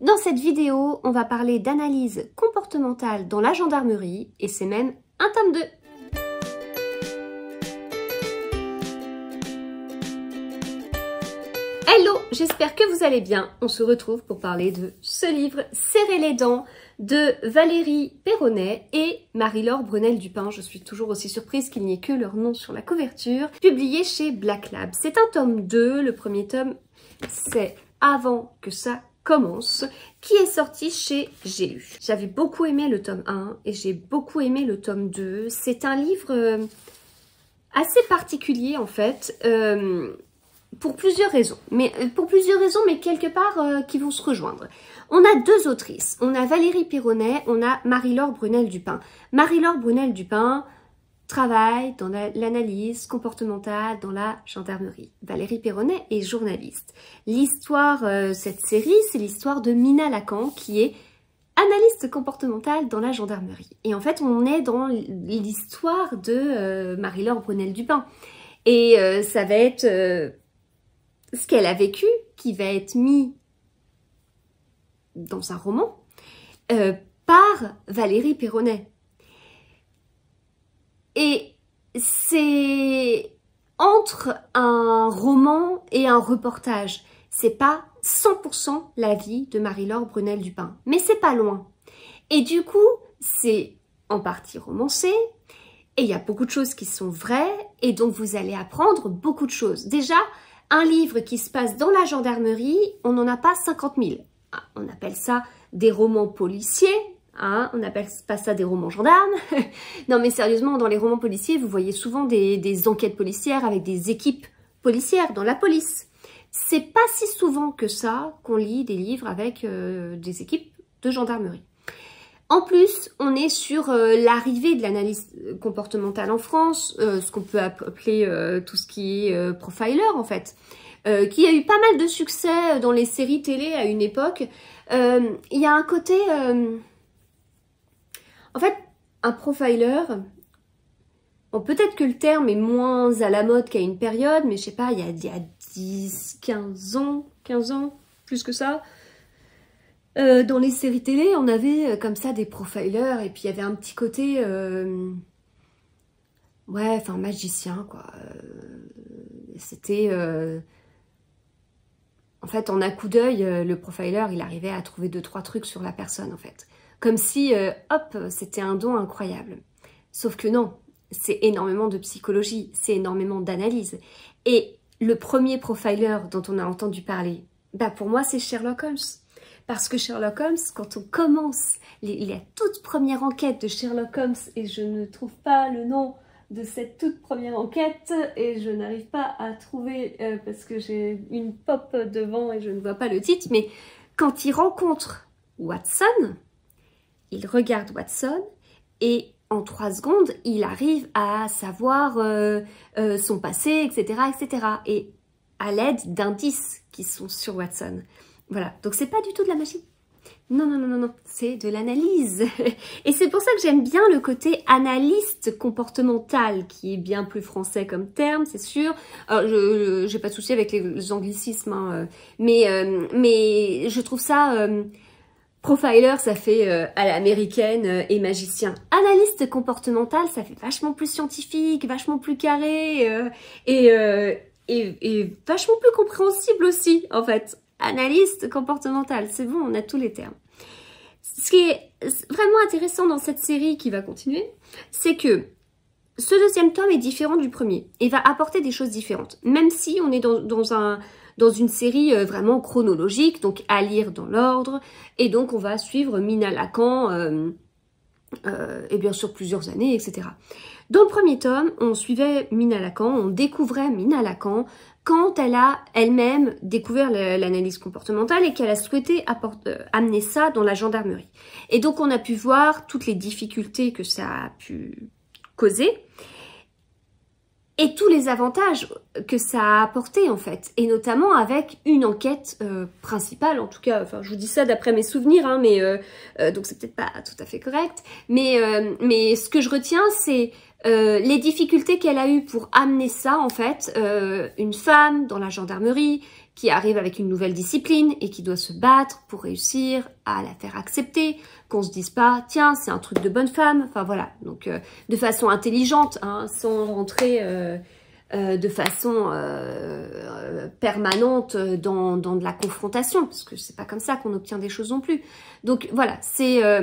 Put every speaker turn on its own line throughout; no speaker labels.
Dans cette vidéo, on va parler d'analyse comportementale dans la gendarmerie et c'est même un tome 2. Hello, j'espère que vous allez bien. On se retrouve pour parler de ce livre Serrer les dents de Valérie Perronnet et Marie-Laure Brunel-Dupin. Je suis toujours aussi surprise qu'il n'y ait que leur nom sur la couverture. Publié chez Black Lab. C'est un tome 2. Le premier tome, c'est Avant que ça commence, qui est sorti chez J'ai lu. J'avais beaucoup aimé le tome 1 et j'ai beaucoup aimé le tome 2. C'est un livre assez particulier en fait. Pour plusieurs raisons, mais quelque part qui vont se rejoindre. On a deux autrices, on a Valérie Perronnet, on a Marie-Laure Brunel-Dupin. Marie-Laure Brunel-Dupin travaille dans l'analyse comportementale dans la gendarmerie. Valérie Perronnet est journaliste. L'histoire, cette série, c'est l'histoire de Mina Lacan qui est analyste comportementale dans la gendarmerie. Et en fait, on est dans l'histoire de Marie-Laure Brunel-Dupin. Et ça va être ce qu'elle a vécu, qui va être mis dans un roman par Valérie Perronnet. Et c'est entre un roman et un reportage. C'est pas 100% la vie de Marie-Laure Brunel-Dupin, mais c'est pas loin. Et du coup, c'est en partie romancé, et il y a beaucoup de choses qui sont vraies, et donc vous allez apprendre beaucoup de choses. Déjà, un livre qui se passe dans la gendarmerie, on n'en a pas 50 000. On appelle ça des romans policiers, hein, on n'appelle pas ça des romans gendarmes. Non mais sérieusement, dans les romans policiers, vous voyez souvent des enquêtes policières avec des équipes policières dans la police. C'est pas si souvent que ça qu'on lit des livres avec des équipes de gendarmerie. En plus, on est sur l'arrivée de l'analyse comportementale en France, ce qu'on peut appeler tout ce qui est profiler en fait, qui a eu pas mal de succès dans les séries télé à une époque. Il y a un côté... En fait, un profiler, bon, peut-être que le terme est moins à la mode qu'à une période, mais je sais pas, il y a 10, 15 ans, plus que ça. Dans les séries télé, on avait comme ça des profilers et puis il y avait un petit côté, ouais, enfin magicien quoi. C'était, en fait, en un coup d'œil, le profiler, il arrivait à trouver 2-3 trucs sur la personne en fait, comme si, hop, c'était un don incroyable. Sauf que non, c'est énormément de psychologie, c'est énormément d'analyse. Et le premier profiler dont on a entendu parler, bah pour moi, c'est Sherlock Holmes. Parce que Sherlock Holmes, quand on commence la toute première enquête de Sherlock Holmes, et je ne trouve pas le nom de cette toute première enquête, et je n'arrive pas à trouver, parce que j'ai une pop devant et je ne vois pas le titre, mais quand il rencontre Watson, il regarde Watson, et en 3 secondes, il arrive à savoir son passé, etc., etc., et à l'aide d'indices qui sont sur Watson. Voilà, donc c'est pas du tout de la magie. Non, non, non, non, non, c'est de l'analyse. Et c'est pour ça que j'aime bien le côté analyste comportemental, qui est bien plus français comme terme, c'est sûr. Alors, j'ai pas de souci avec les anglicismes, hein, mais je trouve ça... profiler, ça fait à l'américaine et magicien. Analyste comportemental, ça fait vachement plus scientifique, vachement plus carré et vachement plus compréhensible aussi, en fait. Analyste comportemental, c'est bon, on a tous les termes. Ce qui est vraiment intéressant dans cette série qui va continuer, c'est que ce deuxième tome est différent du premier et va apporter des choses différentes. Même si on est dans une série vraiment chronologique, donc à lire dans l'ordre, et donc on va suivre Mina Lacan, et bien sûr plusieurs années, etc. Dans le premier tome, on suivait Mina Lacan, on découvrait Mina Lacan quand elle a elle-même découvert l'analyse comportementale et qu'elle a souhaité amener ça dans la gendarmerie. Et donc on a pu voir toutes les difficultés que ça a pu causer et tous les avantages que ça a apporté en fait, et notamment avec une enquête principale, en tout cas, enfin je vous dis ça d'après mes souvenirs, hein, mais donc c'est peut-être pas tout à fait correct, mais ce que je retiens c'est les difficultés qu'elle a eues pour amener ça en fait, une femme dans la gendarmerie qui arrive avec une nouvelle discipline et qui doit se battre pour réussir à la faire accepter, qu'on se dise pas, tiens, c'est un truc de bonne femme, enfin voilà, donc de façon intelligente, hein, sans rentrer de façon permanente dans de la confrontation, parce que c'est pas comme ça qu'on obtient des choses non plus. Donc voilà, ça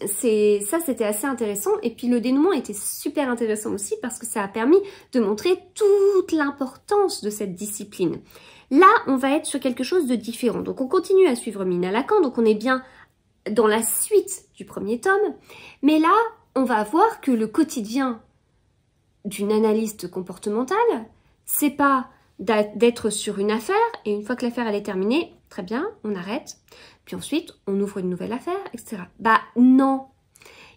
c'était assez intéressant, et puis le dénouement était super intéressant aussi parce que ça a permis de montrer toute l'importance de cette discipline. Là, on va être sur quelque chose de différent. Donc on continue à suivre Mina Lacan, donc on est bien dans la suite du premier tome, mais là, on va voir que le quotidien d'une analyste comportementale, c'est pas d'être sur une affaire, et une fois que l'affaire elle est terminée, très bien, on arrête, puis ensuite on ouvre une nouvelle affaire, etc. Bah non.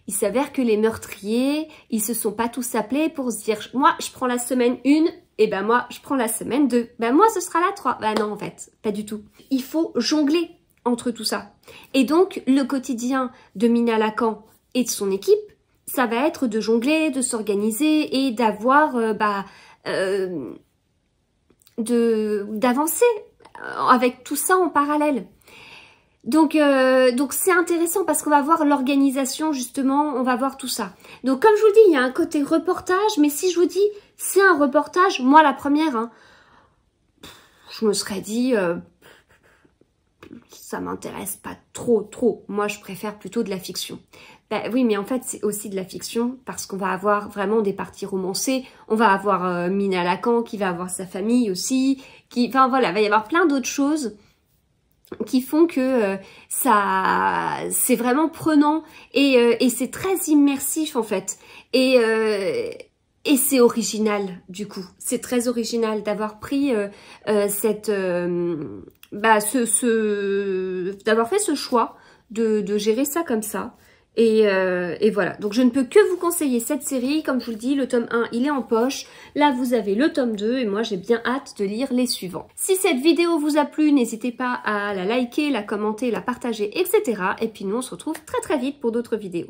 Il s'avère que les meurtriers, ils se sont pas tous appelés pour se dire, moi je prends la semaine 1, et ben moi je prends la semaine 2, ben moi ce sera la 3. Bah non en fait, pas du tout. Il faut jongler entre tout ça. Et donc le quotidien de Mina Lacan et de son équipe, ça va être de jongler, de s'organiser et d'avoir, d'avancer avec tout ça en parallèle. Donc c'est intéressant parce qu'on va voir l'organisation justement, on va voir tout ça. Donc comme je vous le dis, il y a un côté reportage, mais si je vous dis c'est un reportage, moi la première, hein, je me serais dit ça m'intéresse pas trop. Moi je préfère plutôt de la fiction. Ben oui, mais en fait, c'est aussi de la fiction parce qu'on va avoir vraiment des parties romancées. On va avoir Mina Lacan qui va avoir sa famille aussi. Enfin voilà, il va y avoir plein d'autres choses qui font que ça, c'est vraiment prenant et c'est très immersif en fait. Et c'est original du coup. C'est très original d'avoir pris d'avoir fait ce choix de gérer ça comme ça. Et voilà, donc je ne peux que vous conseiller cette série. Comme je vous le dis, le tome 1 il est en poche, là vous avez le tome 2 et moi j'ai bien hâte de lire les suivants. Si cette vidéo vous a plu, n'hésitez pas à la liker, la commenter, la partager, etc. Et puis nous on se retrouve très vite pour d'autres vidéos.